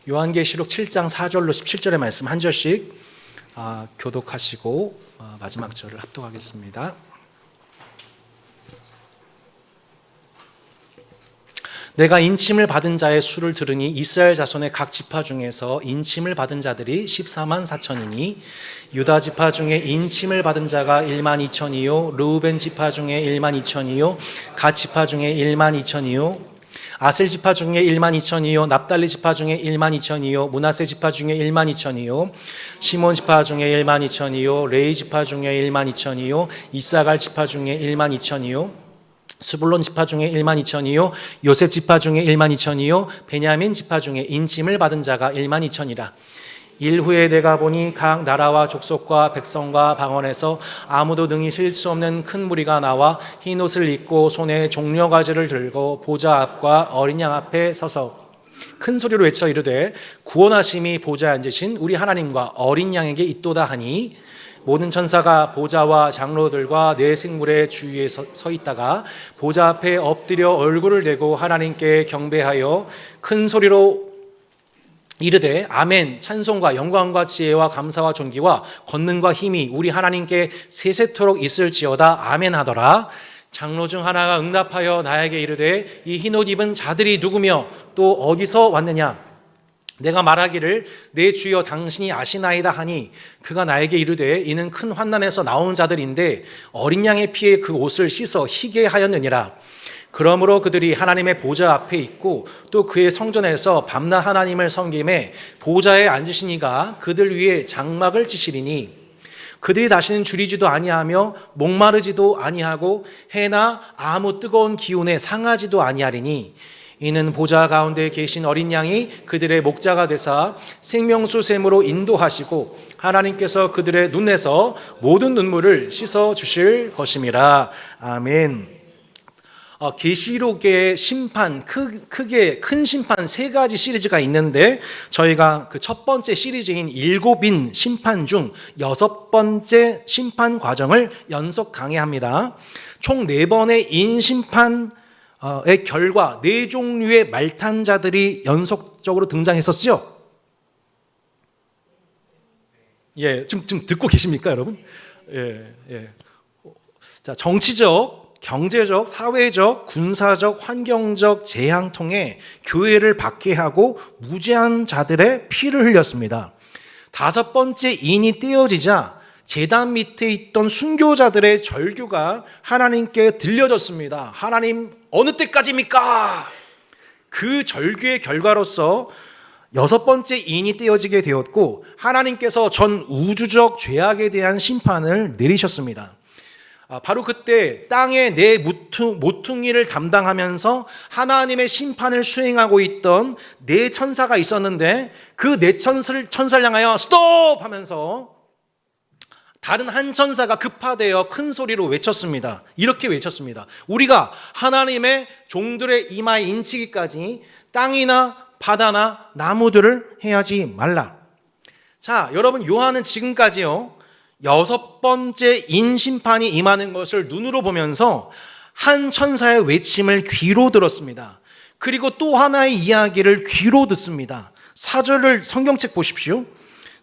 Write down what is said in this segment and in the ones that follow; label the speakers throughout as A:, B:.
A: 요한계시록 7장 4절로 17절의 말씀 한 절씩 교독하시고 마지막 절을 합독하겠습니다. 내가 인침을 받은 자의 수를 들으니 이스라엘 자손의 각 지파 중에서 인침을 받은 자들이 14만 4천이니 유다 지파 중에 인침을 받은 자가 1만 2천이요 르우벤 지파 중에 1만 2천이요 갓 지파 중에 1만 2천이요 아셀 지파 중에 1만 2천이요 납달리 지파 중에 1만 2천이요 므낫세 지파 중에 1만 2천이요 시몬 지파 중에 1만 2천이요 레위 지파 중에 1만 2천이요 이사갈 지파 중에 1만 2천이요 스불론 지파 중에 1만 2천이요 요셉 지파 중에 1만 2천이요 베냐민 지파 중에 인침을 받은 자가 1만 2천이라. 일 후에 내가 보니 각 나라와 족속과 백성과 방언에서 아무도 능히 쉴 수 없는 큰 무리가 나와 흰 옷을 입고 손에 종려가지를 들고 보좌 앞과 어린 양 앞에 서서 큰 소리로 외쳐 이르되 구원하심이 보좌에 앉으신 우리 하나님과 어린 양에게 있도다 하니 모든 천사가 보좌와 장로들과 네 생물의 주위에 서 있다가 보좌 앞에 엎드려 얼굴을 대고 하나님께 경배하여 큰 소리로 이르되 아멘. 찬송과 영광과 지혜와 감사와 존귀와 권능과 힘이 우리 하나님께 세세토록 있을지어다. 아멘 하더라. 장로 중 하나가 응답하여 나에게 이르되 이 흰옷 입은 자들이 누구며 또 어디서 왔느냐. 내가 말하기를 내 주여 당신이 아시나이다 하니 그가 나에게 이르되 이는 큰 환난에서 나온 자들인데 어린 양의 피에 그 옷을 씻어 희게 하였느니라. 그러므로 그들이 하나님의 보좌 앞에 있고 또 그의 성전에서 밤낮 하나님을 섬김에 보좌에 앉으신 이가 그들 위에 장막을 치시리니 그들이 다시는 줄이지도 아니하며 목마르지도 아니하고 해나 아무 뜨거운 기운에 상하지도 아니하리니 이는 보좌 가운데 계신 어린 양이 그들의 목자가 되사 생명수 샘으로 인도하시고 하나님께서 그들의 눈에서 모든 눈물을 씻어 주실 것임이라. 아멘. 계시록의 심판, 크게 큰 심판 세 가지 시리즈가 있는데 저희가 그 첫 번째 시리즈인 일곱인 심판 중 6번째 심판 과정을 연속 강해합니다. 총 4번의 인심판 의 결과 4종류의 말탄자들이 연속적으로 등장했었죠. 예, 지금 듣고 계십니까, 여러분? 예. 자, 정치적, 경제적, 사회적, 군사적, 환경적 재앙 통해 교회를 박해하고 무죄한 자들의 피를 흘렸습니다. 5번째 인이 떼어지자 제단 밑에 있던 순교자들의 절규가 하나님께 들려졌습니다. 하나님 어느 때까지입니까? 그 절규의 결과로서 6번째 인이 떼어지게 되었고 하나님께서 전 우주적 죄악에 대한 심판을 내리셨습니다. 바로 그때 땅의 네 모퉁이를 담당하면서 하나님의 심판을 수행하고 있던 네 천사가 있었는데 그 네 천사를 향하여 스톱 하면서 다른 한 천사가 급파되어 큰 소리로 외쳤습니다. 이렇게 외쳤습니다. 우리가 하나님의 종들의 이마에 인치기까지 땅이나 바다나 나무들을 해하지 말라. 자, 여러분 요한은 지금까지요 6번째 인심판이 임하는 것을 눈으로 보면서 한 천사의 외침을 귀로 들었습니다. 그리고 또 하나의 이야기를 귀로 듣습니다. 4절을 성경책 보십시오.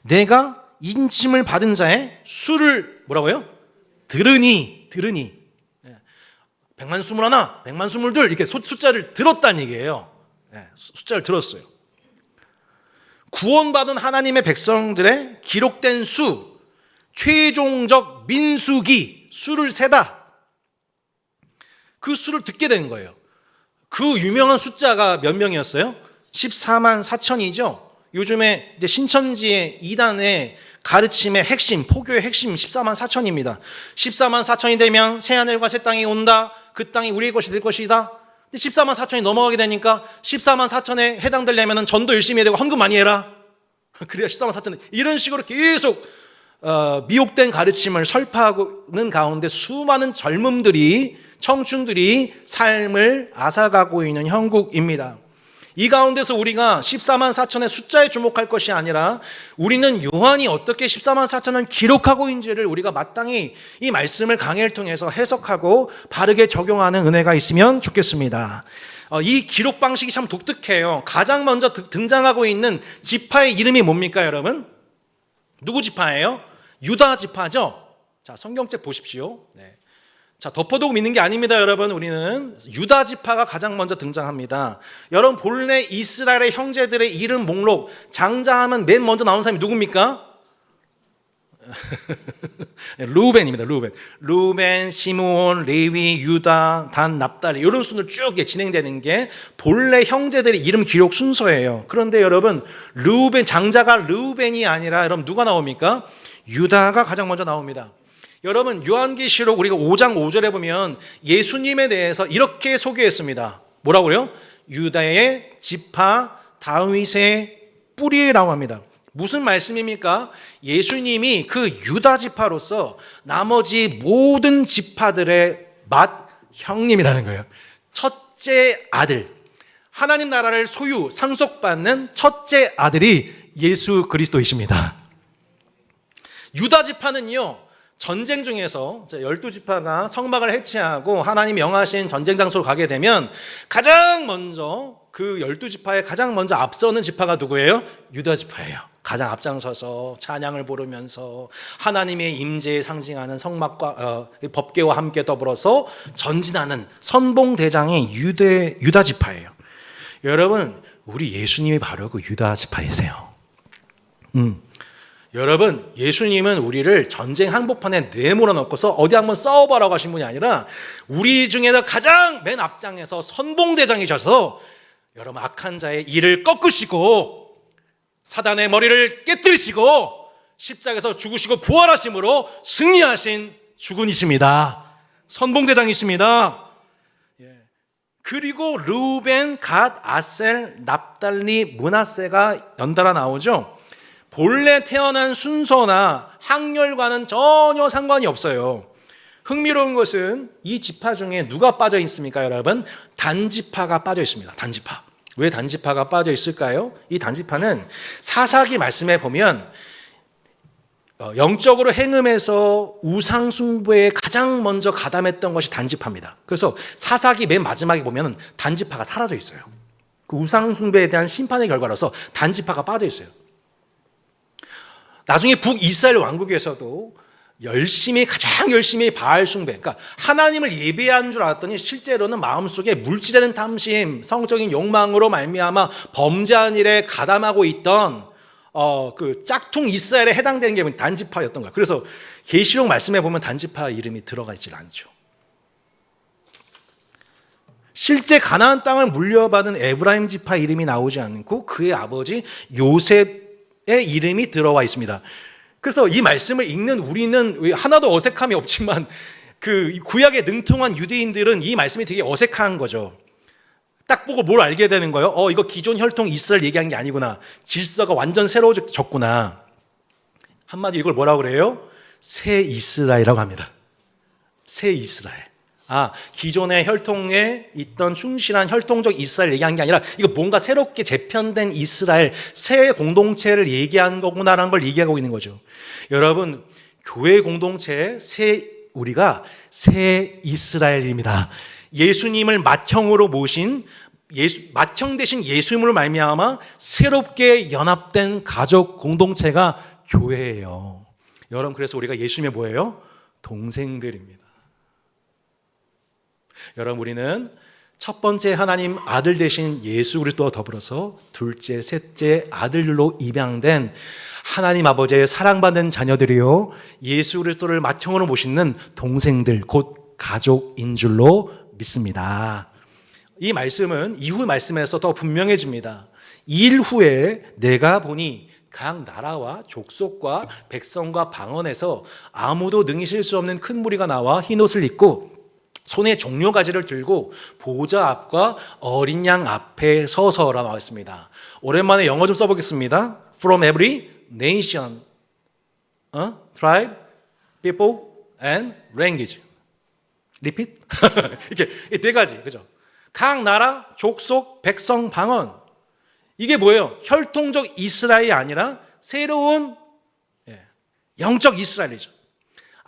A: 내가 인침을 받은 자의 수를 뭐라고요? 들으니 100만 21, 100만 22 이렇게 숫자를 들었다는 얘기예요. 숫자를 들었어요. 구원받은 하나님의 백성들의 기록된 수, 최종적 민수기, 수를 세다. 그 수를 듣게 된 거예요. 그 유명한 숫자가 몇 명이었어요? 14만 4천이죠. 요즘에 이제 신천지의 2단의 가르침의 핵심, 포교의 핵심 14만 4천입니다. 14만 4천이 되면 새하늘과 새 땅이 온다. 그 땅이 우리의 것이 될 것이다. 근데 14만 4천이 넘어가게 되니까 14만 4천에 해당되려면 전도 열심히 해야 되고 헌금 많이 해라. 그래야 14만 4천에 이런 식으로 계속 미혹된 가르침을 설파하는 가운데 수많은 젊음들이 청춘들이 삶을 앗아가고 있는 형국입니다. 이 가운데서 우리가 14만 4천의 숫자에 주목할 것이 아니라 우리는 요한이 어떻게 14만 4천을 기록하고 있는지를 우리가 마땅히 이 말씀을 강해를 통해서 해석하고 바르게 적용하는 은혜가 있으면 좋겠습니다. 이 기록 방식이 참 독특해요. 가장 먼저 등장하고 있는 지파의 이름이 뭡니까, 여러분? 누구 지파예요? 유다 지파죠? 자, 성경책 보십시오. 네. 자, 덮어두고 믿는 게 아닙니다, 여러분. 우리는 유다 지파가 가장 먼저 등장합니다. 여러분, 본래 이스라엘의 형제들의 이름 목록 장자하면 맨 먼저 나오는 사람이 누굽니까? 루벤입니다. 루벤, 시므온, 레위, 유다, 단, 납달리 이런 순으로 쭉 진행되는 게 본래 형제들의 이름 기록 순서예요. 그런데 여러분, 루벤 장자가 루벤이 아니라 여러분 누가 나옵니까? 유다가 가장 먼저 나옵니다. 여러분, 요한계시록 우리가 5장 5절에 보면 예수님에 대해서 이렇게 소개했습니다. 뭐라고요? 유다의 지파 다윗의 뿌리라고 합니다. 무슨 말씀입니까? 예수님이 그 유다 지파로서 나머지 모든 지파들의 맏형님이라는 거예요. 첫째 아들, 하나님 나라를 소유, 상속받는 첫째 아들이 예수 그리스도이십니다. 유다 지파는요, 전쟁 중에서 12지파가 성막을 해체하고 하나님 명하신 전쟁 장소로 가게 되면 가장 먼저 그 12지파에 가장 먼저 앞서는 지파가 누구예요? 유다 지파예요. 가장 앞장서서 찬양을 부르면서 하나님의 임재에 상징하는 성막과 법궤와 함께 더불어서 전진하는 선봉대장이 유다 지파예요. 여러분, 우리 예수님이 바로 그 유다 지파이세요. 여러분, 예수님은 우리를 전쟁 한복판에 내몰아 넣고서 어디 한번 싸워봐라고 하신 분이 아니라 우리 중에서 가장 맨 앞장에서 선봉대장이셔서 여러분, 악한 자의 일을 꺾으시고 사단의 머리를 깨뜨리시고 십자가에서 죽으시고 부활하심으로 승리하신 주군이십니다. 선봉대장이십니다. 그리고 루벤, 갓, 아셀, 납달리, 므낫세가 연달아 나오죠. 본래 태어난 순서나 학렬과는 전혀 상관이 없어요. 흥미로운 것은 이 지파 중에 누가 빠져 있습니까, 여러분? 단지파가 빠져 있습니다. 단지파. 왜 단지파가 빠져 있을까요? 이 단지파는 사사기 말씀에 보면 영적으로 행음해서 우상 숭배에 가장 먼저 가담했던 것이 단지파입니다. 그래서 사사기 맨 마지막에 보면 단지파가 사라져 있어요. 그 우상 숭배에 대한 심판의 결과로서 단지파가 빠져 있어요. 나중에 북이스라엘 왕국에서도 가장 열심히 바알 숭배, 그러니까 하나님을 예배하는 줄 알았더니 실제로는 마음속에 물질에는 탐심, 성적인 욕망으로 말미암아 범죄한 일에 가담하고 있던 그 짝퉁 이스라엘에 해당되는 게 단지파였던 거예요. 그래서 계시록 말씀에 보면 단지파 이름이 들어가 있질 않죠. 실제 가나안 땅을 물려받은 에브라임 지파 이름이 나오지 않고 그의 아버지 요셉의 이름이 들어와 있습니다. 그래서 이 말씀을 읽는 우리는 하나도 어색함이 없지만 그 구약에 능통한 유대인들은 이 말씀이 되게 어색한 거죠. 딱 보고 뭘 알게 되는 거예요? 이거 기존 혈통 이스라엘 얘기한 게 아니구나. 질서가 완전 새로워졌구나. 한마디 이걸 뭐라고 그래요? 새 이스라엘이라고 합니다. 새 이스라엘. 기존의 혈통에 있던 충실한 혈통적 이스라엘 얘기한 게 아니라 이거 뭔가 새롭게 재편된 이스라엘, 새 공동체를 얘기한 거구나라는 걸 얘기하고 있는 거죠. 여러분, 교회 공동체에 우리가 새 이스라엘입니다. 예수님을 맏형으로 모신 맏형 대신 예수님으로 말미암아 새롭게 연합된 가족 공동체가 교회예요. 여러분, 그래서 우리가 예수님의 뭐예요? 동생들입니다. 여러분, 우리는 첫 번째 하나님 아들 되신 예수 그리스도와 더불어서 둘째, 셋째 아들로 입양된 하나님 아버지의 사랑받는 자녀들이요, 예수 그리스도를 맏형으로 모시는 동생들, 곧 가족인 줄로 믿습니다. 이 말씀은 이후 말씀에서 더 분명해집니다. 이 일 후에 내가 보니 각 나라와 족속과 백성과 방언에서 아무도 능히실 수 없는 큰 무리가 나와 흰옷을 입고 손에 종려가지를 들고 보좌 앞과 어린 양 앞에 서서라 나와 있습니다. 오랜만에 영어 좀 써보겠습니다. From every nation, tribe, people, and language. Repeat? 이렇게 네 가지, 그죠? 각 나라, 족속, 백성, 방언. 이게 뭐예요? 혈통적 이스라엘이 아니라 새로운 영적 이스라엘이죠.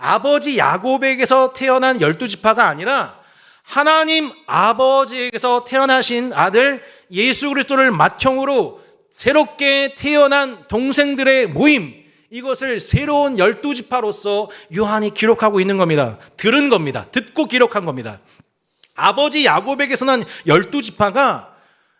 A: 아버지 야곱에게서 태어난 12지파가 아니라 하나님 아버지에게서 태어나신 아들 예수 그리스도를 맏형으로 새롭게 태어난 동생들의 모임, 이것을 새로운 12지파로서 요한이 기록하고 있는 겁니다. 들은 겁니다. 듣고 기록한 겁니다. 아버지 야곱에게서 난 12지파가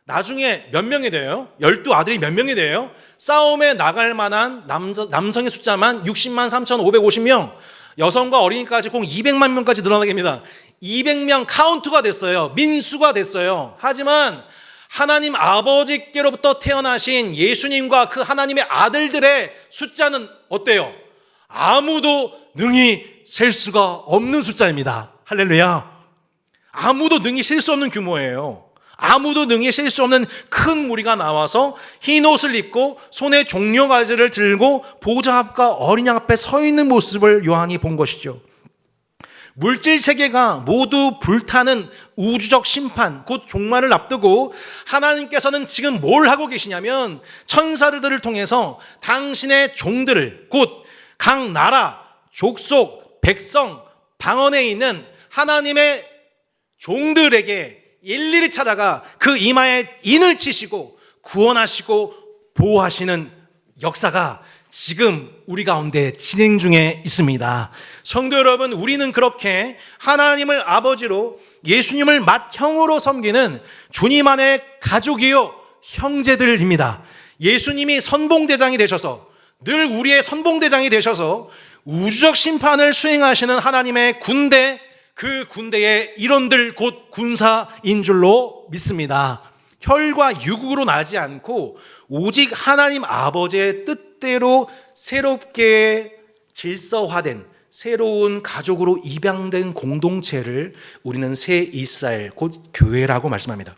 A: 나중에 몇 명이 돼요? 12아들이 몇 명이 돼요? 싸움에 나갈 만한 남성의 숫자만 60만 3,550명, 여성과 어린이까지 공 200만 명까지 늘어나게 됩니다. 200명 카운트가 됐어요. 민수가 됐어요. 하지만 하나님 아버지께로부터 태어나신 예수님과 그 하나님의 아들들의 숫자는 어때요? 아무도 능히 셀 수가 없는 숫자입니다. 할렐루야. 아무도 능히 셀 수 없는 규모예요. 아무도 능히 셀 수 없는 큰 무리가 나와서 흰 옷을 입고 손에 종려가지를 들고 보좌 앞과 어린 양 앞에 서 있는 모습을 요한이 본 것이죠. 물질 세계가 모두 불타는 우주적 심판, 곧 종말을 앞두고 하나님께서는 지금 뭘 하고 계시냐면 천사들을 통해서 당신의 종들을, 곧 각 나라, 족속, 백성, 방언에 있는 하나님의 종들에게 일일이 찾아가 그 이마에 인을 치시고 구원하시고 보호하시는 역사가 지금 우리 가운데 진행 중에 있습니다. 성도 여러분, 우리는 그렇게 하나님을 아버지로 예수님을 맏형으로 섬기는 주님 안의 가족이요 형제들입니다. 예수님이 선봉대장이 되셔서, 늘 우리의 선봉대장이 되셔서 우주적 심판을 수행하시는 하나님의 군대, 그 군대의 일원들, 곧 군사인 줄로 믿습니다. 혈과 육으로 나지 않고 오직 하나님 아버지의 뜻대로 새롭게 질서화된 새로운 가족으로 입양된 공동체를 우리는 새 이스라엘, 곧 교회라고 말씀합니다.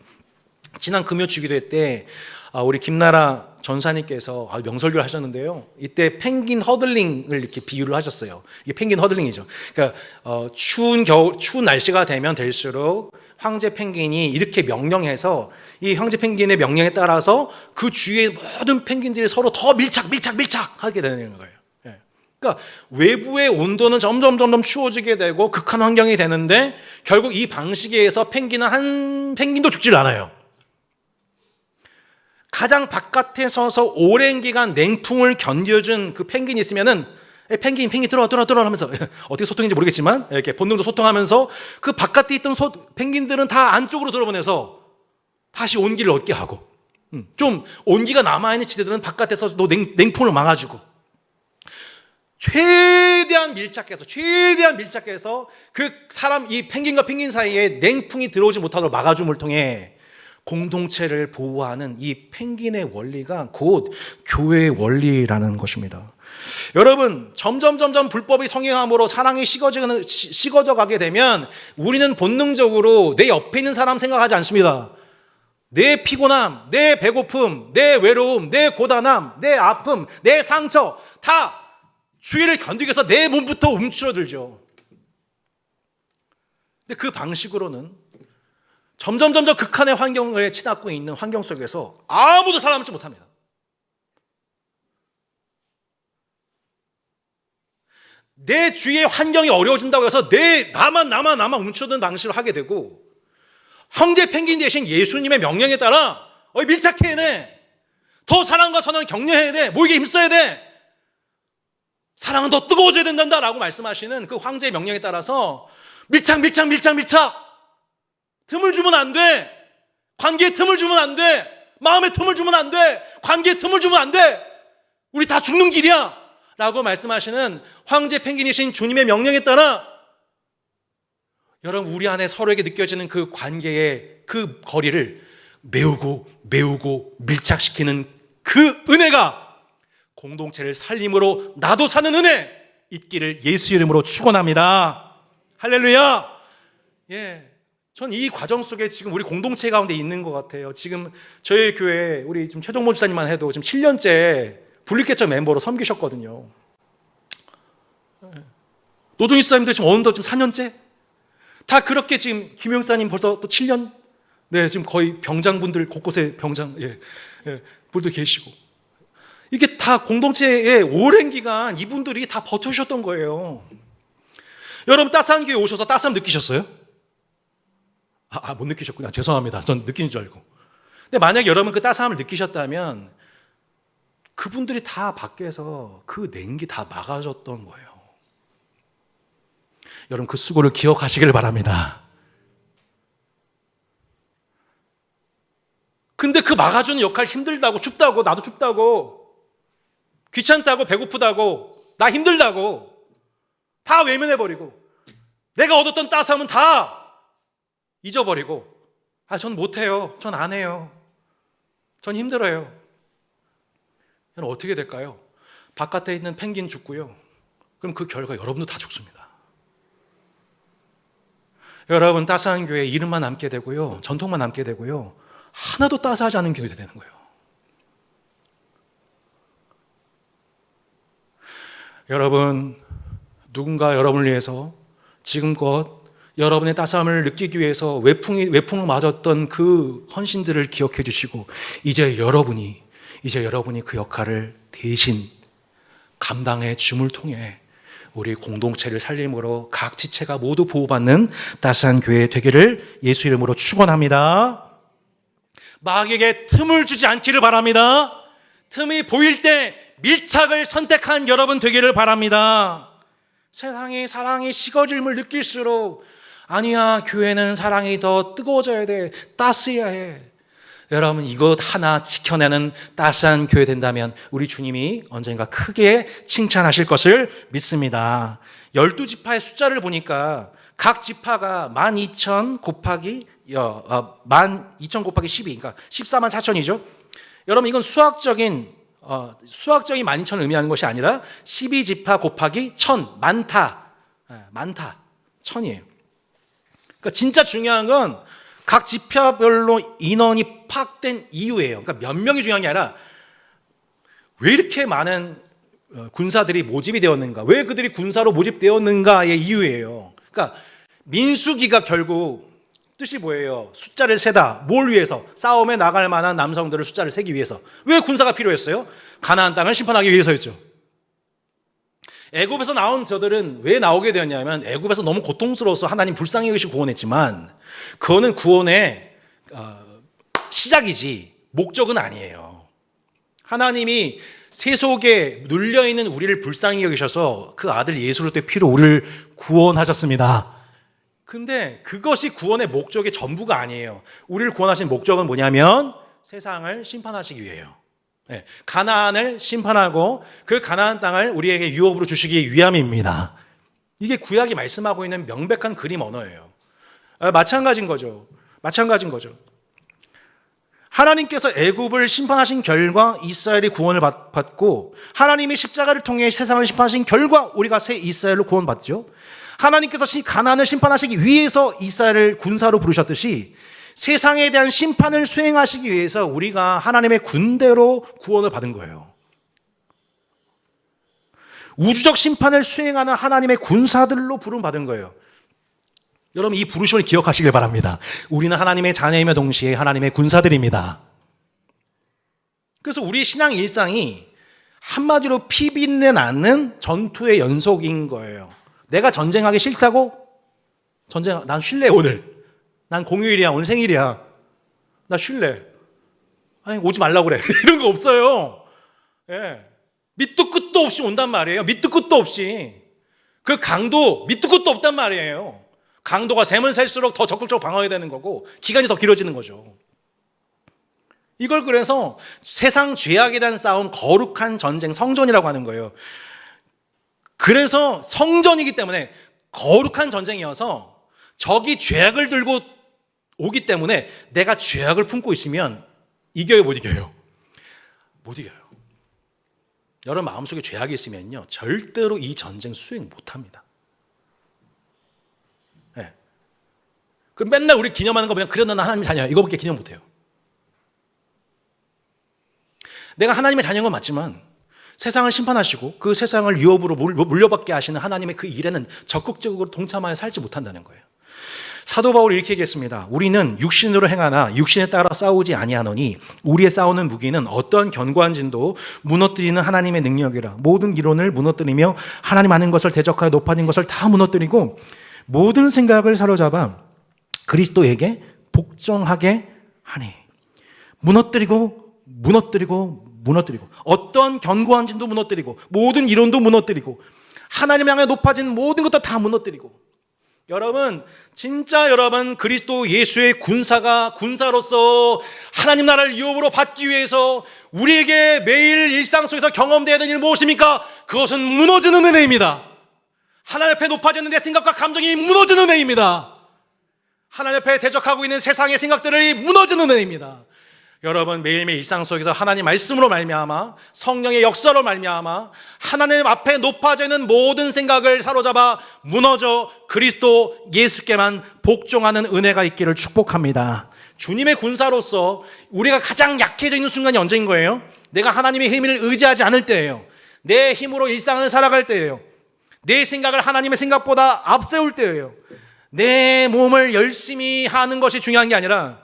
A: 지난 금요 주기도회 때 우리 김나라 전사님께서 명설교를 하셨는데요. 이때 펭귄 허들링을 이렇게 비유를 하셨어요. 이게 펭귄 허들링이죠. 그러니까 추운 날씨가 되면 될수록 황제 펭귄이 이렇게 명령해서 이 황제 펭귄의 명령에 따라서 그 주위의 모든 펭귄들이 서로 더 밀착하게 되는 거예요. 그러니까 외부의 온도는 점점 추워지게 되고 극한 환경이 되는데 결국 이 방식에 의해서 펭귄은 한 펭귄도 죽질 않아요. 가장 바깥에 서서 오랜 기간 냉풍을 견뎌준 그 펭귄이 있으면은 펭귄 들어와 하면서 어떻게 소통인지 모르겠지만 이렇게 본능적으로 소통하면서 그 바깥에 있던 펭귄들은 다 안쪽으로 들어보내서 다시 온기를 얻게 하고, 좀 온기가 남아있는 지대들은 바깥에서 또 냉풍을 막아주고, 최대한 밀착해서 그 사람, 이 펭귄과 펭귄 사이에 냉풍이 들어오지 못하도록 막아줌을 통해 공동체를 보호하는 이 펭귄의 원리가 곧 교회의 원리라는 것입니다. 여러분, 점점 불법이 성행함으로 사랑이 식어져 가게 되면 우리는 본능적으로 내 옆에 있는 사람 생각하지 않습니다. 내 피곤함, 내 배고픔, 내 외로움, 내 고단함, 내 아픔, 내 상처 다 주의를 견디기 위해서 내 몸부터 움츠러들죠. 근데 그 방식으로는 점점 극한의 환경을 치닫고 있는 환경 속에서 아무도 살아남지 못합니다. 내 주위의 환경이 어려워진다고 해서 나만 움츠러드는 방식으로 하게 되고, 황제 펭귄 대신 예수님의 명령에 따라 밀착해야 돼. 더 사랑과 선을 격려해야 돼. 모이게 힘써야 돼. 사랑은 더 뜨거워져야 된다라고 말씀하시는 그 황제의 명령에 따라서 밀착. 틈을 주면 안 돼. 관계에 틈을 주면 안 돼. 마음에 틈을 주면 안 돼. 관계에 틈을 주면 안 돼. 우리 다 죽는 길이야 라고 말씀하시는 황제 펭귄이신 주님의 명령에 따라 여러분, 우리 안에 서로에게 느껴지는 그 관계의 그 거리를 메우고 밀착시키는 그 은혜가 공동체를 살림으로 나도 사는 은혜 있기를 예수 이름으로 축원합니다. 할렐루야. 전 이 과정 속에 지금 우리 공동체 가운데 있는 것 같아요. 지금 저희 교회 우리 지금 최종모 집사님만 해도 지금 7년째 분리개척 멤버로 섬기셨거든요. 노종희 집사님도 지금 어느덧 지금 4년째 다 그렇게, 지금 김용사님 벌써 또 7년, 지금 거의 병장분들 곳곳에 분도 계시고, 이게 다 공동체의 오랜 기간 이분들이 다 버텨주셨던 거예요. 여러분, 따스한 교회 오셔서 따스함 느끼셨어요? 못 느끼셨구나. 죄송합니다. 전 느낀 줄 알고. 근데 만약에 여러분 그 따스함을 느끼셨다면 그분들이 다 밖에서 그 냉기 다 막아줬던 거예요. 여러분 그 수고를 기억하시길 바랍니다. 근데 그 막아주는 역할 힘들다고, 춥다고, 나도 춥다고, 귀찮다고, 배고프다고, 나 힘들다고 다 외면해버리고 내가 얻었던 따스함은 다 잊어버리고 전 못해요. 전 안 해요. 전 힘들어요. 여러분 어떻게 될까요? 바깥에 있는 펭귄 죽고요. 그럼 그 결과 여러분도 다 죽습니다. 여러분 따스한 교회 이름만 남게 되고요. 전통만 남게 되고요. 하나도 따스하지 않은 교회가 되는 거예요. 여러분 누군가 여러분을 위해서 지금껏 여러분의 따스함을 느끼기 위해서 외풍을 맞았던 그 헌신들을 기억해 주시고 이제 여러분이 그 역할을 대신 감당해 줌을 통해 우리 공동체를 살림으로 각 지체가 모두 보호받는 따스한 교회 되기를 예수 이름으로 축원합니다. 마귀에게 틈을 주지 않기를 바랍니다. 틈이 보일 때 밀착을 선택한 여러분 되기를 바랍니다. 세상이 사랑이 식어짐을 느낄수록 아니야, 교회는 사랑이 더 뜨거워져야 돼, 따스해야 해. 여러분 이것 하나 지켜내는 따스한 교회 된다면 우리 주님이 언젠가 크게 칭찬하실 것을 믿습니다. 12지파의 숫자를 보니까 각 지파가 12,000 곱하기 12,000 곱하기 12, 그러니까 14만 4천이죠. 여러분 이건 수학적인 12,000을 의미하는 것이 아니라 12지파 곱하기 1,000, 많다, 1,000이에요. 그러니까 진짜 중요한 건 각 지파별로 인원이 파악된 이유예요. 그러니까 몇 명이 중요한 게 아니라 왜 이렇게 많은 군사들이 모집이 되었는가, 왜 그들이 군사로 모집되었는가의 이유예요. 그러니까 민수기가 결국 뜻이 뭐예요? 숫자를 세다. 뭘 위해서? 싸움에 나갈 만한 남성들을 숫자를 세기 위해서. 왜 군사가 필요했어요? 가나안 땅을 심판하기 위해서였죠. 애굽에서 나온 저들은 왜 나오게 되었냐면 애굽에서 너무 고통스러워서 하나님 불쌍히 여기시고 구원했지만 그거는 구원의 시작이지 목적은 아니에요. 하나님이 세속에 눌려있는 우리를 불쌍히 여기셔서 그 아들 예수 그리스도의 피로 우리를 구원하셨습니다. 근데 그것이 구원의 목적의 전부가 아니에요. 우리를 구원하신 목적은 뭐냐면 세상을 심판하시기 위해요. 네, 가나안을 심판하고 그 가나안 땅을 우리에게 유업으로 주시기 위함입니다. 이게 구약이 말씀하고 있는 명백한 그림 언어예요. 마찬가지인 거죠. 하나님께서 애굽을 심판하신 결과 이스라엘이 구원을 받고 하나님의 십자가를 통해 세상을 심판하신 결과 우리가 새 이스라엘로 구원받죠. 하나님께서 가나안을 심판하시기 위해서 이스라엘을 군사로 부르셨듯이 세상에 대한 심판을 수행하시기 위해서 우리가 하나님의 군대로 구원을 받은 거예요. 우주적 심판을 수행하는 하나님의 군사들로 부름받은 거예요. 여러분 이 부르심을 기억하시길 바랍니다. 우리는 하나님의 자녀이며 동시에 하나님의 군사들입니다. 그래서 우리의 신앙 일상이 한마디로 피비린내 나는 전투의 연속인 거예요. 내가 전쟁하기 싫다고? 난 쉴래 오늘. 난 공휴일이야, 오늘 생일이야. 나 쉴래. 아니 오지 말라고 그래. 이런 거 없어요. 예. 밑도 끝도 없이 온단 말이에요. 밑도 끝도 없이. 그 강도 밑도 끝도 없단 말이에요. 강도가 세면 셀수록 더 적극적으로 방어해야 되는 거고 기간이 더 길어지는 거죠. 이걸 그래서 세상 죄악에 대한 싸움, 거룩한 전쟁, 성전이라고 하는 거예요. 그래서 성전이기 때문에 거룩한 전쟁이어서 적이 죄악을 들고 오기 때문에 내가 죄악을 품고 있으면 이겨요, 못 이겨요? 못 이겨요. 여러분 마음속에 죄악이 있으면요 절대로 이 전쟁 수행 못합니다. 네. 그럼 맨날 우리 기념하는 거 그냥 그래 난 하나님의 자녀야 이거밖에 기념 못해요. 내가 하나님의 자녀인 건 맞지만 세상을 심판하시고 그 세상을 유업으로 물려받게 하시는 하나님의 그 일에는 적극적으로 동참하여 살지 못한다는 거예요. 사도 바울이 이렇게 얘기했습니다. 우리는 육신으로 행하나 육신에 따라 싸우지 아니하노니 우리의 싸우는 무기는 어떠한 견고한 진도 무너뜨리는 하나님의 능력이라. 모든 이론을 무너뜨리며 하나님 아는 것을 대적하여 높아진 것을 다 무너뜨리고 모든 생각을 사로잡아 그리스도에게 복종하게 하니. 무너뜨리고 어떤 견고한 진도 무너뜨리고 모든 이론도 무너뜨리고 하나님 향해 높아진 모든 것도 다 무너뜨리고. 여러분, 진짜 여러분 그리스도 예수의 군사로서 하나님 나라를 유업으로 받기 위해서 우리에게 매일 일상 속에서 경험되어야 되는 일은 무엇입니까? 그것은 무너지는 은혜입니다. 하나님 앞에 높아지는 내 생각과 감정이 무너지는 은혜입니다. 하나님 앞에 대적하고 있는 세상의 생각들이 무너지는 은혜입니다. 여러분, 매일매일 일상 속에서 하나님 말씀으로 말미암아 성령의 역사로 말미암아 하나님 앞에 높아져 있는 모든 생각을 사로잡아 무너져 그리스도 예수께만 복종하는 은혜가 있기를 축복합니다. 주님의 군사로서 우리가 가장 약해져 있는 순간이 언제인 거예요? 내가 하나님의 힘을 의지하지 않을 때예요. 내 힘으로 일상을 살아갈 때예요. 내 생각을 하나님의 생각보다 앞세울 때예요. 내 몸을 열심히 하는 것이 중요한 게 아니라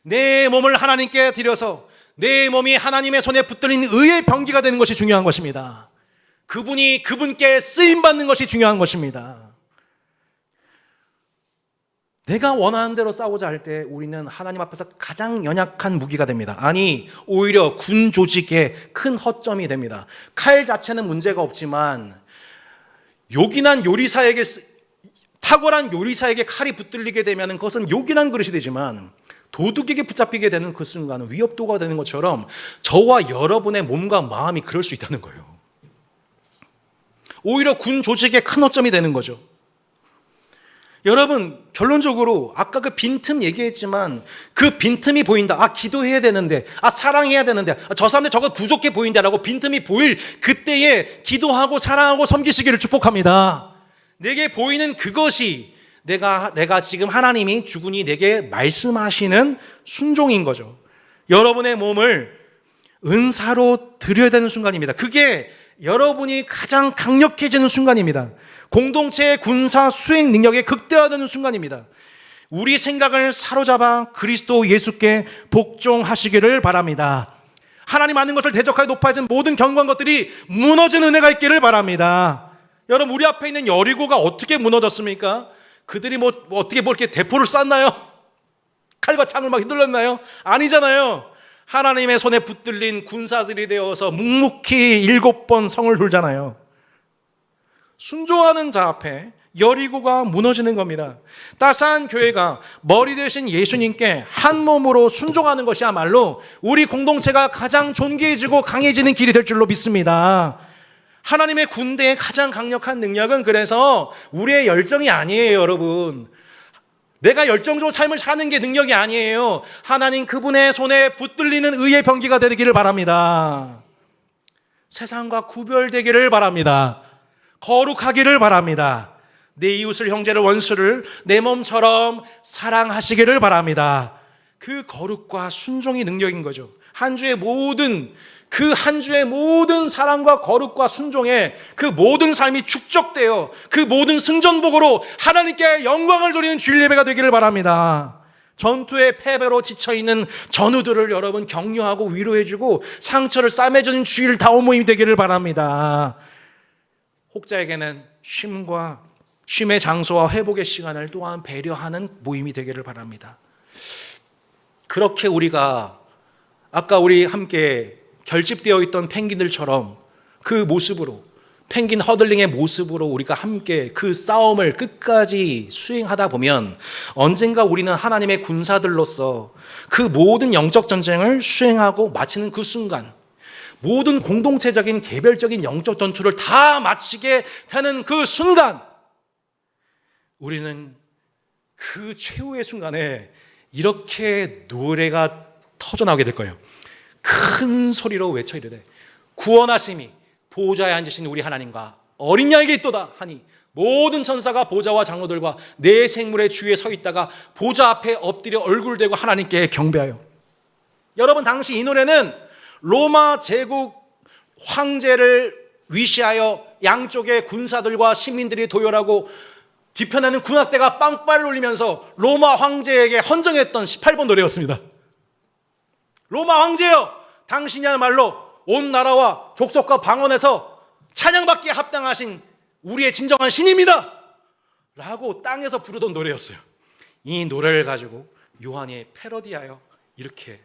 A: 내 몸을 하나님께 드려서 내 몸이 하나님의 손에 붙들린 의의 병기가 되는 것이 중요한 것입니다. 그분께 쓰임받는 것이 중요한 것입니다. 내가 원하는 대로 싸우자 할 때 우리는 하나님 앞에서 가장 연약한 무기가 됩니다. 아니, 오히려 군 조직의 큰 허점이 됩니다. 칼 자체는 문제가 없지만 탁월한 요리사에게 칼이 붙들리게 되면 그것은 요긴한 그릇이 되지만 도둑에게 붙잡히게 되는 그 순간은 위협도가 되는 것처럼 저와 여러분의 몸과 마음이 그럴 수 있다는 거예요. 오히려 군 조직의 큰 허점이 되는 거죠. 여러분, 결론적으로 아까 그 빈틈 얘기했지만 그 빈틈이 보인다. 기도해야 되는데, 사랑해야 되는데, 저 사람들 저거 부족해 보인다라고 빈틈이 보일 그때에 기도하고 사랑하고 섬기시기를 축복합니다. 내게 보이는 그것이 내가 지금 하나님이 주군이 내게 말씀하시는 순종인 거죠. 여러분의 몸을 은사로 드려야 되는 순간입니다. 그게 여러분이 가장 강력해지는 순간입니다. 공동체의 군사 수행 능력이 극대화되는 순간입니다. 우리 생각을 사로잡아 그리스도 예수께 복종하시기를 바랍니다. 하나님 아는 것을 대적하여 높아진 모든 견고한 것들이 무너지는 은혜가 있기를 바랍니다. 여러분, 우리 앞에 있는 여리고가 어떻게 무너졌습니까? 그들이 어떻게 이렇게 대포를 쐈나요? 칼과 창을 막 휘둘렀나요? 아니잖아요. 하나님의 손에 붙들린 군사들이 되어서 묵묵히 7번 성을 돌잖아요. 순종하는 자 앞에 여리고가 무너지는 겁니다. 따스한 교회가 머리 되신 예수님께 한 몸으로 순종하는 것이야말로 우리 공동체가 가장 존귀해지고 강해지는 길이 될 줄로 믿습니다. 하나님의 군대의 가장 강력한 능력은 그래서 우리의 열정이 아니에요, 여러분. 내가 열정적으로 삶을 사는 게 능력이 아니에요. 하나님 그분의 손에 붙들리는 의의 병기가 되기를 바랍니다. 세상과 구별되기를 바랍니다. 거룩하기를 바랍니다. 내 이웃을, 형제를, 원수를 내 몸처럼 사랑하시기를 바랍니다. 그 거룩과 순종이 능력인 거죠. 한 주의 모든 사랑과 거룩과 순종에 그 모든 삶이 축적되어 그 모든 승전복으로 하나님께 영광을 돌리는 주일 예배가 되기를 바랍니다. 전투의 패배로 지쳐있는 전우들을 여러분 격려하고 위로해주고 상처를 싸매주는 주일 다운 모임이 되기를 바랍니다. 혹자에게는 쉼의 장소와 회복의 시간을 또한 배려하는 모임이 되기를 바랍니다. 그렇게 우리가 아까 우리 함께 결집되어 있던 펭귄들처럼 그 모습으로, 펭귄 허들링의 모습으로 우리가 함께 그 싸움을 끝까지 수행하다 보면 언젠가 우리는 하나님의 군사들로서 그 모든 영적 전쟁을 수행하고 마치는 그 순간, 모든 공동체적인 개별적인 영적 전투를 다 마치게 되는 그 순간, 우리는 그 최후의 순간에 이렇게 노래가 터져나오게 될 거예요. 큰 소리로 외쳐 이르되 구원하심이 보좌에 앉으신 우리 하나님과 어린 양에게 있도다 하니 모든 천사가 보좌와 장로들과 내 생물의 주위에 서 있다가 보좌 앞에 엎드려 얼굴을 대고 하나님께 경배하여. 여러분, 당시 이 노래는 로마 제국 황제를 위시하여 양쪽의 군사들과 시민들이 도열하고 뒤편에는 군악대가 빵빠를 울리면서 로마 황제에게 헌정했던 18번 노래였습니다. 로마 황제여, 당신이야말로 온 나라와 족속과 방언에서 찬양받기에 합당하신 우리의 진정한 신입니다 라고 땅에서 부르던 노래였어요. 이 노래를 가지고 요한이 패러디하여 이렇게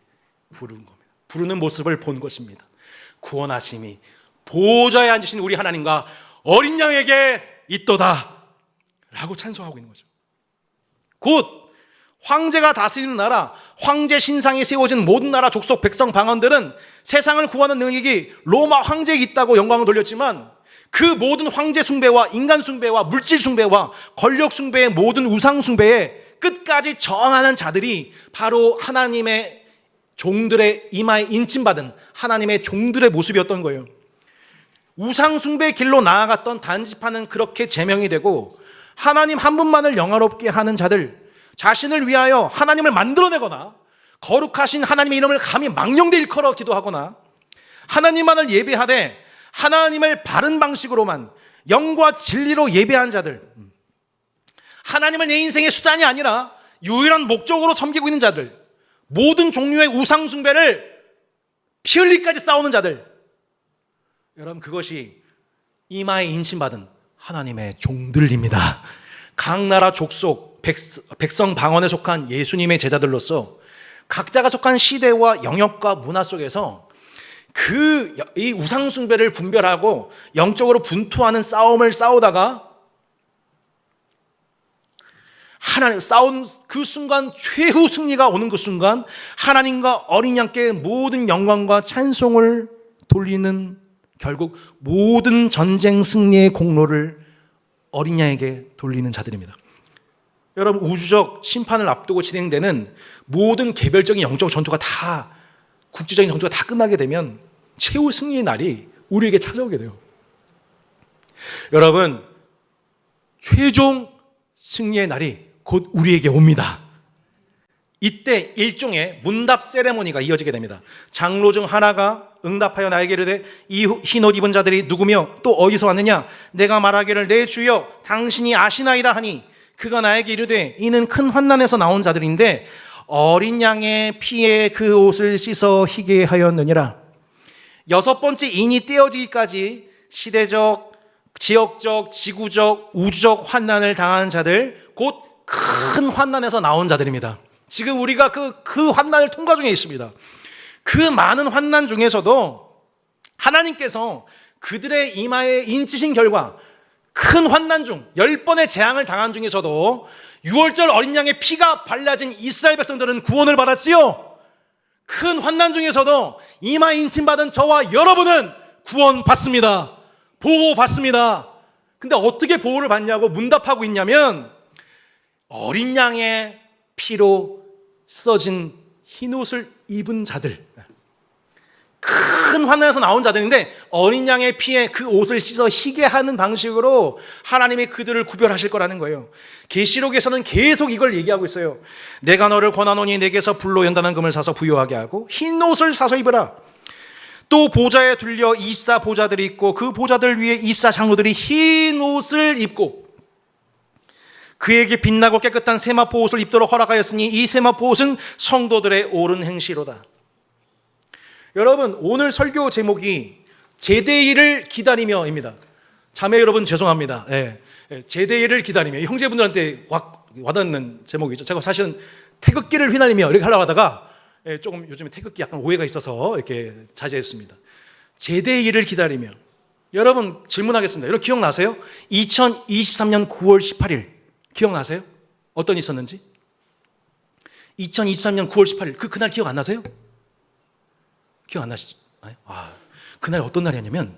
A: 부르는 겁니다. 부르는 모습을 본 것입니다. 구원하심이 보좌에 앉으신 우리 하나님과 어린 양에게 있도다 라고 찬송하고 있는 거죠. 곧 황제가 다스리는 나라, 황제 신상이 세워진 모든 나라, 족속, 백성, 방언들은 세상을 구하는 능력이 로마 황제에 있다고 영광을 돌렸지만 그 모든 황제 숭배와 인간 숭배와 물질 숭배와 권력 숭배의 모든 우상 숭배에 끝까지 저항하는 자들이 바로 하나님의 종들의 이마에 인침받은 하나님의 종들의 모습이었던 거예요. 우상 숭배의 길로 나아갔던 단지파는 그렇게 제명이 되고 하나님 한 분만을 영화롭게 하는 자들, 자신을 위하여 하나님을 만들어내거나 거룩하신 하나님의 이름을 감히 망령되 일컬어 기도하거나 하나님만을 예배하되 하나님을 바른 방식으로만 영과 진리로 예배한 자들, 하나님을 내 인생의 수단이 아니라 유일한 목적으로 섬기고 있는 자들, 모든 종류의 우상 숭배를 피 흘리기까지 싸우는 자들, 여러분 그것이 이마에 인침받은 하나님의 종들입니다. 각 나라 족속 백성 방언에 속한 예수님의 제자들로서 각자가 속한 시대와 영역과 문화 속에서 이 우상 숭배를 분별하고 영적으로 분투하는 싸움을 싸우다가 하나님 싸운 그 순간 최후 승리가 오는 그 순간 하나님과 어린 양께 모든 영광과 찬송을 돌리는 결국 모든 전쟁 승리의 공로를 어린 양에게 돌리는 자들입니다. 여러분 우주적 심판을 앞두고 진행되는 모든 개별적인 영적 전투가 다 국제적인 전투가 다 끝나게 되면 최후 승리의 날이 우리에게 찾아오게 돼요. 여러분 최종 승리의 날이 곧 우리에게 옵니다. 이때 일종의 문답 세레모니가 이어지게 됩니다. 장로 중 하나가 응답하여 나에게 이르되 이 흰 옷 입은 자들이 누구며 또 어디서 왔느냐? 내가 말하기를 내 주여 당신이 아시나이다 하니 그가 나에게 이르되 이는 큰 환난에서 나온 자들인데 어린 양의 피에 그 옷을 씻어 희게 하였느니라. 여섯 번째 인이 떼어지기까지 시대적, 지역적, 지구적, 우주적 환난을 당하는 자들, 곧 큰 환난에서 나온 자들입니다. 지금 우리가 그 환난을 통과 중에 있습니다. 그 많은 환난 중에서도 하나님께서 그들의 이마에 인치신 결과 큰 환난 중 10번의 재앙을 당한 중에서도 6월절 어린 양의 피가 발라진 이스라엘 백성들은 구원을 받았지요. 큰 환난 중에서도 이마에 인침받은 저와 여러분은 구원받습니다. 보호받습니다. 근데 어떻게 보호를 받냐고 문답하고 있냐면 어린 양의 피로 써진 흰옷을 입은 자들, 큰 환난에서 나온 자들인데 어린 양의 피에 그 옷을 씻어 희게 하는 방식으로 하나님이 그들을 구별하실 거라는 거예요. 계시록에서는 계속 이걸 얘기하고 있어요. 내가 너를 권하노니 내게서 불로 연단한 금을 사서 부요하게 하고 흰 옷을 사서 입으라. 또 보좌에 둘려 24 보좌들이 있고 그 보좌들 위에 24 장로들이 흰 옷을 입고 그에게 빛나고 깨끗한 세마포 옷을 입도록 허락하였으니 이 세마포 옷은 성도들의 옳은 행시로다. 여러분 오늘 설교 제목이 제대일을 기다리며입니다. 자매 여러분 죄송합니다. 제대일을 기다리며 형제분들한테 와닿는 제목이죠. 제가 사실은 태극기를 휘날리며 이렇게 하려고 하다가 조금 요즘에 태극기 약간 오해가 있어서 이렇게 자제했습니다. 제대일을 기다리며. 여러분 질문하겠습니다. 여러분 기억나세요? 2023년 9월 18일 기억나세요? 어떤 있었는지? 2023년 9월 18일 그날 기억 안 나세요? 기억 안 나시죠? 그날 어떤 날이었냐면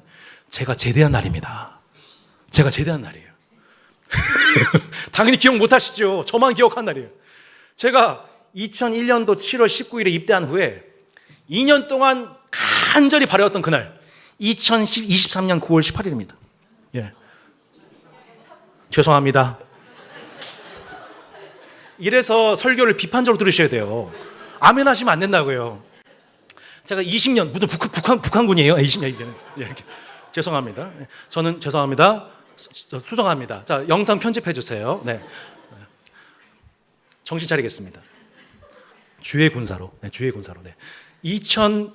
A: 제가 제대한 날입니다. 제가 제대한 날이에요. 당연히 기억 못 하시죠. 저만 기억한 날이에요. 제가 2001년도 7월 19일에 입대한 후에 2년 동안 간절히 바라왔던 그날 2023년 9월 18일입니다. 예. 죄송합니다. 이래서 설교를 비판적으로 들으셔야 돼요. 아멘 하시면 안 된다고요. 제가 20년 무슨 북한군이에요? 20년 이렇게. 죄송합니다. 저는 죄송합니다. 수정합니다. 자, 영상 편집해 주세요. 네. 정신 차리겠습니다. 주의 군사로. 네, 주의 군사로. 네. 2001년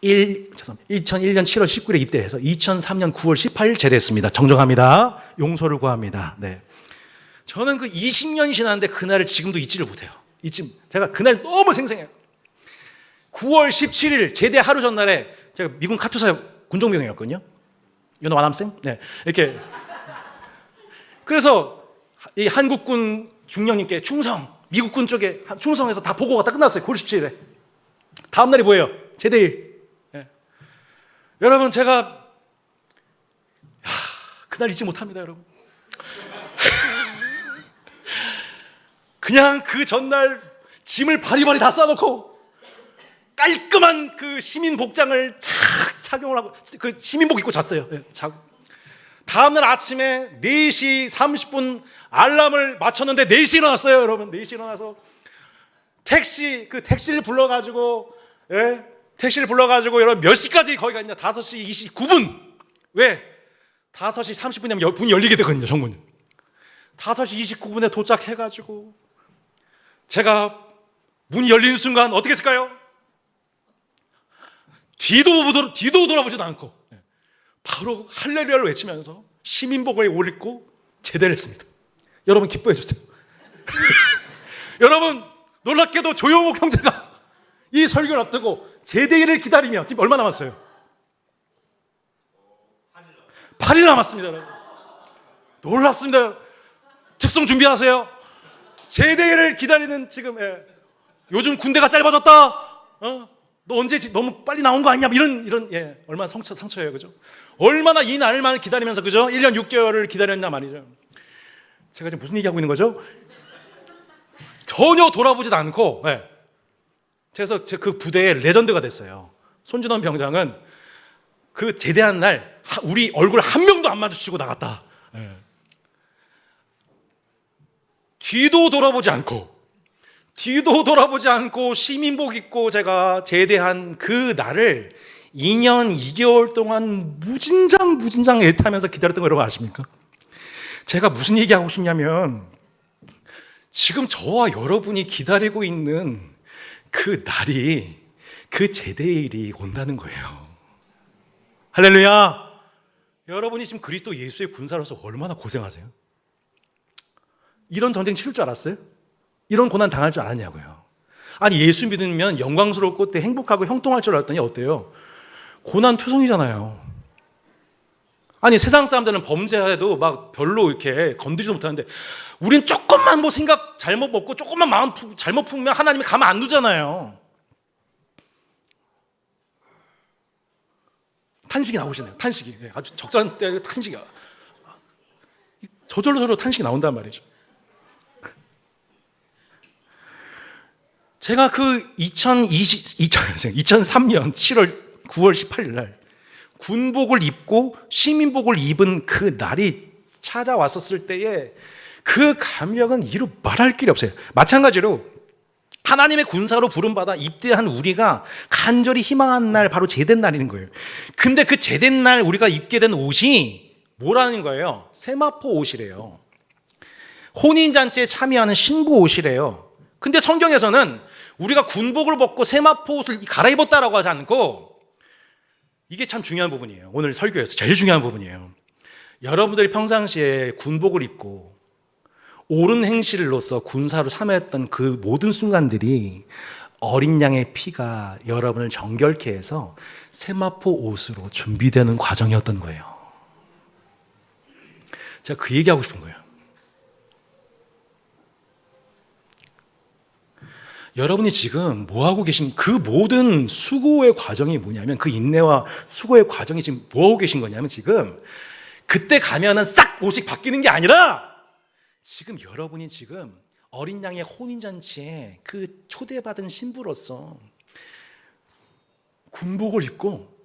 A: 7월 19일에 입대해서 2003년 9월 18일 제대했습니다. 정정합니다. 용서를 구합니다. 네. 저는 그 20년이 지났는데 그날을 지금도 잊지를 못해요. 제가 그날 너무 생생해요. 9월 17일 제대 하루 전날에 제가 미군 카투사 군종병이었거든요. You know what I'm saying? 네, 이렇게. 그래서 이 한국군 중령님께 미국군 쪽에 충성해서 다 보고가 다 끝났어요. 9월 17일에. 다음 날이 뭐예요? 제대일. 네. 여러분, 제가 그날 잊지 못합니다, 여러분. 그냥 그 전날 짐을 바리바리 다 싸놓고 깔끔한 그 시민 복장을 탁 착용을 하고 그 시민복 입고 잤어요. 다음날 아침에 4시 30분 알람을 맞췄는데 4시에 일어났어요, 여러분. 4시에 일어나서 택시를 불러가지고, 예? 택시를 불러가지고 여러분 몇 시까지 거기가 있냐? 5시 29분. 왜? 5시 30분이면 문이 열리게 되거든요, 정문이. 5시 29분에 도착해가지고 제가 문이 열리는 순간 어떻게 했을까요? 뒤도 돌아보지도 않고 바로 할렐루야를 외치면서 시민복을 입고 제대를 했습니다. 여러분 기뻐해 주세요. 여러분 놀랍게도 조용옥 형제가 이 설교를 앞두고 제대를 기다리며 지금 얼마 남았어요? 8일 남았습니다, 여러분. 놀랍습니다. 특송 준비하세요. 제대를 기다리는 지금 요즘 군대가 짧아졌다. 너 언제 너무 빨리 나온 거 아니냐? 이런 얼마나 상처예요, 그죠? 얼마나 이 날만 기다리면서 그죠? 1년 6개월을 기다렸냐 말이죠. 제가 지금 무슨 얘기하고 있는 거죠? 전혀 돌아보지도 않고, 그래서 그 부대의 레전드가 됐어요. 손진원 병장은 그 제대한 날 우리 얼굴 한 명도 안 마주치고 나갔다. 뒤도 돌아보지 않고 시민복 입고 제가 제대한 그 날을 2년 2개월 동안 무진장 애타면서 기다렸던 거 여러분 아십니까? 제가 무슨 얘기하고 싶냐면 지금 저와 여러분이 기다리고 있는 그 날이 그 제대일이 온다는 거예요. 할렐루야. 여러분이 지금 그리스도 예수의 군사로서 얼마나 고생하세요? 이런 전쟁 치를 줄 알았어요? 이런 고난 당할 줄 알았냐고요. 아니 예수 믿으면 영광스럽고 행복하고 형통할 줄 알았더니 어때요? 고난 투성이잖아요. 아니 세상 사람들은 범죄해도 막 별로 이렇게 건드리지도 못하는데 우린 조금만 뭐 생각 잘못 먹고 조금만 마음 잘못 품으면 하나님이 가만 안 두잖아요. 탄식이 나오시네요. 탄식이. 아주 적절한 때 탄식이. 저절로 탄식이 나온단 말이죠. 제가 그 2003년 9월 18일 날 군복을 입고 시민복을 입은 그 날이 찾아왔었을 때에 그 감격은 이루 말할 길이 없어요. 마찬가지로 하나님의 군사로 부름받아 입대한 우리가 간절히 희망한 날 바로 제된 날인 거예요. 근데 그 제된 날 우리가 입게 된 옷이 뭐라는 거예요? 세마포 옷이래요. 혼인잔치에 참여하는 신부 옷이래요. 근데 성경에서는 우리가 군복을 벗고 세마포 옷을 갈아입었다라고 하지 않고 이게 참 중요한 부분이에요. 오늘 설교에서 제일 중요한 부분이에요. 여러분들이 평상시에 군복을 입고 옳은 행실로서 군사로 참여했던 그 모든 순간들이 어린 양의 피가 여러분을 정결케 해서 세마포 옷으로 준비되는 과정이었던 거예요. 제가 그 얘기하고 싶은 거예요. 여러분이 지금 뭐하고 계신 그 모든 수고의 과정이 뭐냐면 그 인내와 수고의 과정이 지금 뭐하고 계신 거냐면 지금 그때 가면은 싹 옷이 바뀌는 게 아니라 지금 여러분이 지금 어린 양의 혼인잔치에 그 초대받은 신부로서 군복을 입고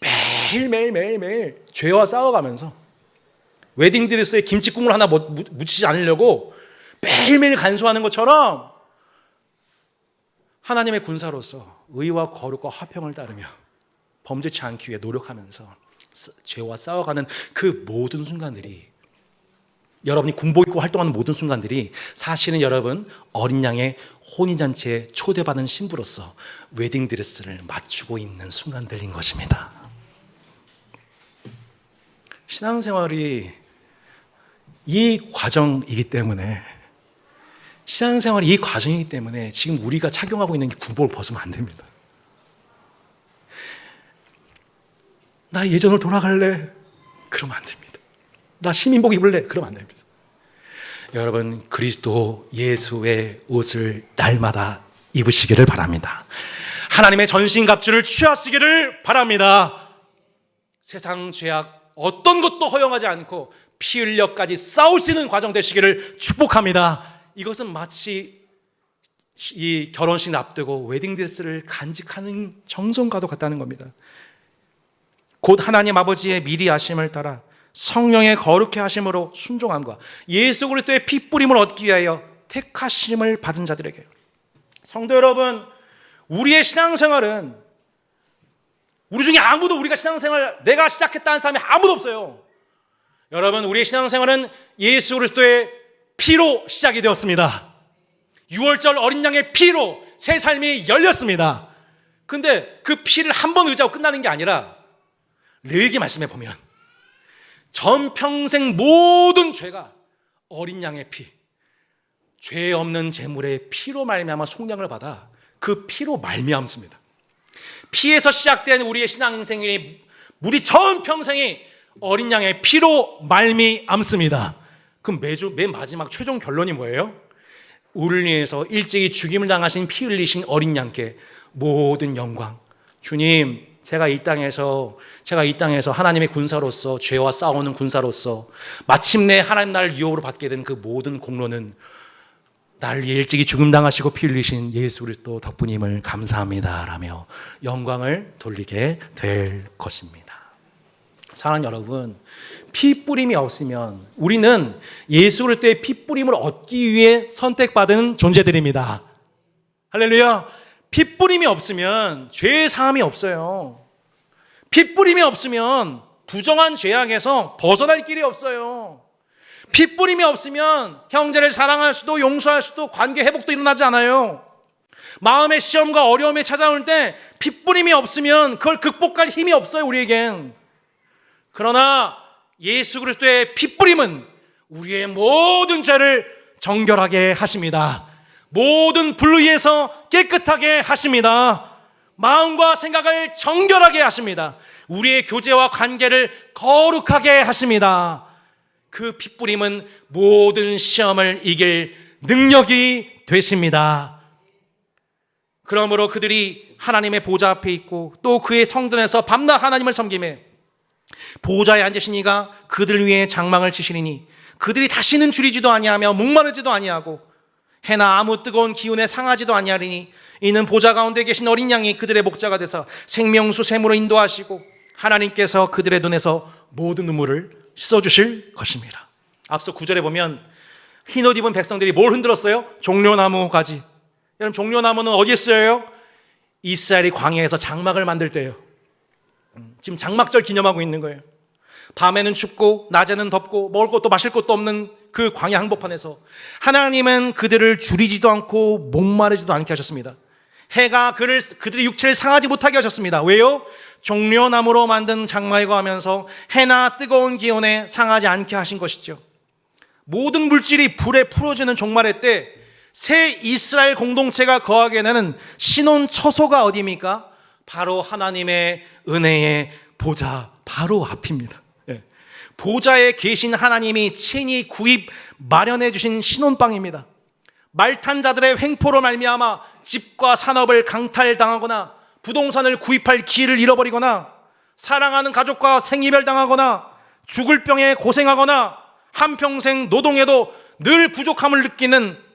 A: 매일 죄와 싸워가면서 웨딩드레스에 김치국물 하나 묻히지 않으려고 매일매일 간수하는 것처럼 하나님의 군사로서 의와 거룩과 화평을 따르며 범죄치 않기 위해 노력하면서 죄와 싸워가는 그 모든 순간들이 여러분이 군복 입고 활동하는 모든 순간들이 사실은 여러분 어린 양의 혼인잔치에 초대받은 신부로서 웨딩드레스를 맞추고 있는 순간들인 것입니다. 신앙생활이 이 과정이기 때문에, 신앙생활이 이 과정이기 때문에 지금 우리가 착용하고 있는 군복을 벗으면 안 됩니다. 나 예전으로 돌아갈래? 그러면 안 됩니다. 나 시민복 입을래? 그러면 안 됩니다. 여러분, 그리스도 예수의 옷을 날마다 입으시기를 바랍니다. 하나님의 전신갑주를 취하시기를 바랍니다. 세상 죄악 어떤 것도 허용하지 않고 피 흘려까지 싸우시는 과정 되시기를 축복합니다. 이것은 마치 이 결혼식 앞두고 웨딩드레스를 간직하는 정성과도 같다는 겁니다. 곧 하나님 아버지의 미리 하심을 따라 성령의 거룩해 하심으로 순종함과 예수 그리스도의 피 뿌림을 얻기 위하여 택하심을 받은 자들에게. 성도 여러분, 우리의 신앙생활은, 우리 중에 아무도 우리가 신앙생활 내가 시작했다는 사람이 아무도 없어요. 여러분, 우리의 신앙생활은 예수 그리스도의 피로 시작이 되었습니다. 6월절 어린 양의 피로 새 삶이 열렸습니다. 근데 그 피를 한 번 의지하고 끝나는 게 아니라 레위기 말씀에 보면 전평생 모든 죄가 어린 양의 피, 죄 없는 제물의 피로 말미암아 속량을 받아 그 피로 말미암습니다. 피에서 시작된 우리의 신앙 인생이 우리 전평생이 어린 양의 피로 말미암습니다. 그럼 맨 마지막 최종 결론이 뭐예요? 우리를 위해서 일찍이 죽임을 당하신 피 흘리신 어린 양께 모든 영광. 주님, 제가 이 땅에서 하나님의 군사로서, 죄와 싸우는 군사로서 마침내 하나님 나라를 유업으로 받게 된 그 모든 공로는 나를 위해 일찍이 죽임 당하시고 피 흘리신 예수 그리스도 덕분임을 감사합니다 라며 영광을 돌리게 될 것입니다. 사랑하는 여러분, 피 뿌림이 없으면 우리는 예수 그리스도의 피 뿌림을 얻기 위해 선택받은 존재들입니다. 할렐루야. 피 뿌림이 없으면 죄의 사함이 없어요. 피 뿌림이 없으면 부정한 죄악에서 벗어날 길이 없어요. 피 뿌림이 없으면 형제를 사랑할 수도 용서할 수도 관계 회복도 일어나지 않아요. 마음의 시험과 어려움이 찾아올 때 피 뿌림이 없으면 그걸 극복할 힘이 없어요, 우리에겐. 그러나 예수 그리스도의 피 뿌림은 우리의 모든 죄를 정결하게 하십니다. 모든 불의에서 깨끗하게 하십니다. 마음과 생각을 정결하게 하십니다. 우리의 교제와 관계를 거룩하게 하십니다. 그 핏뿌림은 모든 시험을 이길 능력이 되십니다. 그러므로 그들이 하나님의 보좌 앞에 있고 또 그의 성전에서 밤낮 하나님을 섬기며 보좌에 앉으신 이가 그들 위에 장막을 치시리니 그들이 다시는 줄이지도 아니하며 목마르지도 아니하고 해나 아무 뜨거운 기운에 상하지도 아니하리니 이는 보좌 가운데 계신 어린 양이 그들의 목자가 되사 생명수 샘으로 인도하시고 하나님께서 그들의 눈에서 모든 눈물을 씻어주실 것입니다. 앞서 9절에 보면 흰옷 입은 백성들이 뭘 흔들었어요? 종려나무 가지. 여러분, 종려나무는 어디에 쓰여요? 이스라엘이 광야에서 장막을 만들 때예요. 지금 장막절 기념하고 있는 거예요. 밤에는 춥고 낮에는 덥고 먹을 것도 마실 것도 없는 그 광야 한복판에서 하나님은 그들을 줄이지도 않고 목마르지도 않게 하셨습니다. 해가 그들의 육체를 상하지 못하게 하셨습니다. 왜요? 종려나무로 만든 장막에 거하면서 해나 뜨거운 기온에 상하지 않게 하신 것이죠. 모든 물질이 불에 풀어지는 종말의 때 새 이스라엘 공동체가 거하게 되는 신혼 처소가 어디입니까? 바로 하나님의 은혜의 보좌 바로 앞입니다. 보좌에 계신 하나님이 친히 구입 마련해 주신 신혼방입니다. 말탄 자들의 횡포로 말미암아 집과 산업을 강탈당하거나 부동산을 구입할 기회를 잃어버리거나 사랑하는 가족과 생이별당하거나 죽을 병에 고생하거나 한평생 노동해도 늘 부족함을 느끼는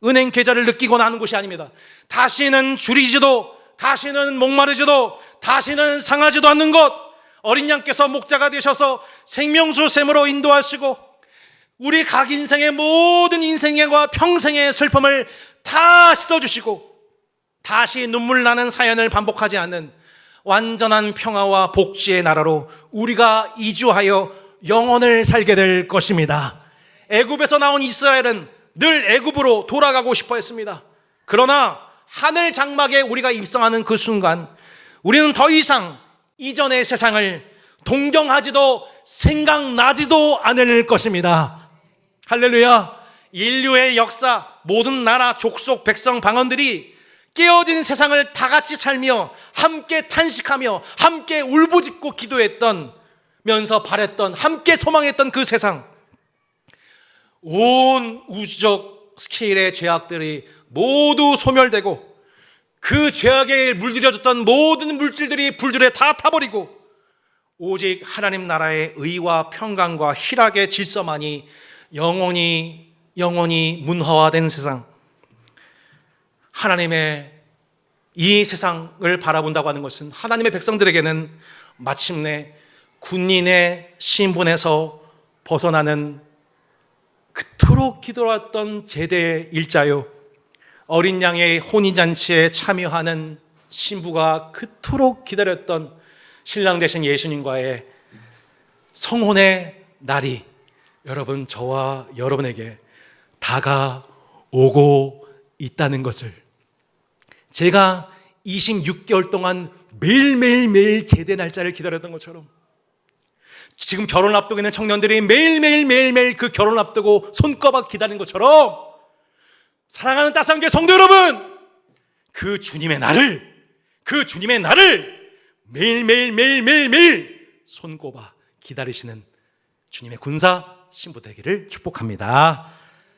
A: 은행 계좌를 느끼거나 하는 곳이 아닙니다. 다시는 줄이지도 다시는 목마르지도 다시는 상하지도 않는 것, 어린 양께서 목자가 되셔서 생명수 샘으로 인도하시고 우리 각 인생의 모든 인생과 평생의 슬픔을 다 씻어주시고 다시 눈물 나는 사연을 반복하지 않는 완전한 평화와 복지의 나라로 우리가 이주하여 영원을 살게 될 것입니다. 애굽에서 나온 이스라엘은 늘 애굽으로 돌아가고 싶어 했습니다. 그러나 하늘 장막에 우리가 입성하는 그 순간 우리는 더 이상 이전의 세상을 동경하지도 생각나지도 않을 것입니다. 할렐루야. 인류의 역사, 모든 나라, 족속, 백성, 방언들이 깨어진 세상을 다 같이 살며 함께 탄식하며 함께 울부짖고 기도했던 면서 바랬던, 함께 소망했던 그 세상, 온 우주적 스케일의 죄악들이 모두 소멸되고 그 죄악에 물들여졌던 모든 물질들이 불들에 다 타버리고 오직 하나님 나라의 의와 평강과 희락의 질서만이 영원히 문화화된 세상, 하나님의 이 세상을 바라본다고 하는 것은 하나님의 백성들에게는 마침내 군인의 신분에서 벗어나는 그토록 기도했던 제대의 일자요, 어린 양의 혼인잔치에 참여하는 신부가 그토록 기다렸던 신랑 되신 예수님과의 성혼의 날이 여러분, 저와 여러분에게 다가오고 있다는 것을, 제가 26개월 동안 매일매일 제대 날짜를 기다렸던 것처럼 지금 결혼 앞두고 있는 청년들이 매일매일 그 결혼 앞두고 손꼽아 기다리는 것처럼, 사랑하는 따스한교회 성도 여러분, 그 주님의 날을 매일매일 손꼽아 기다리시는 주님의 군사 신부 되기를 축복합니다.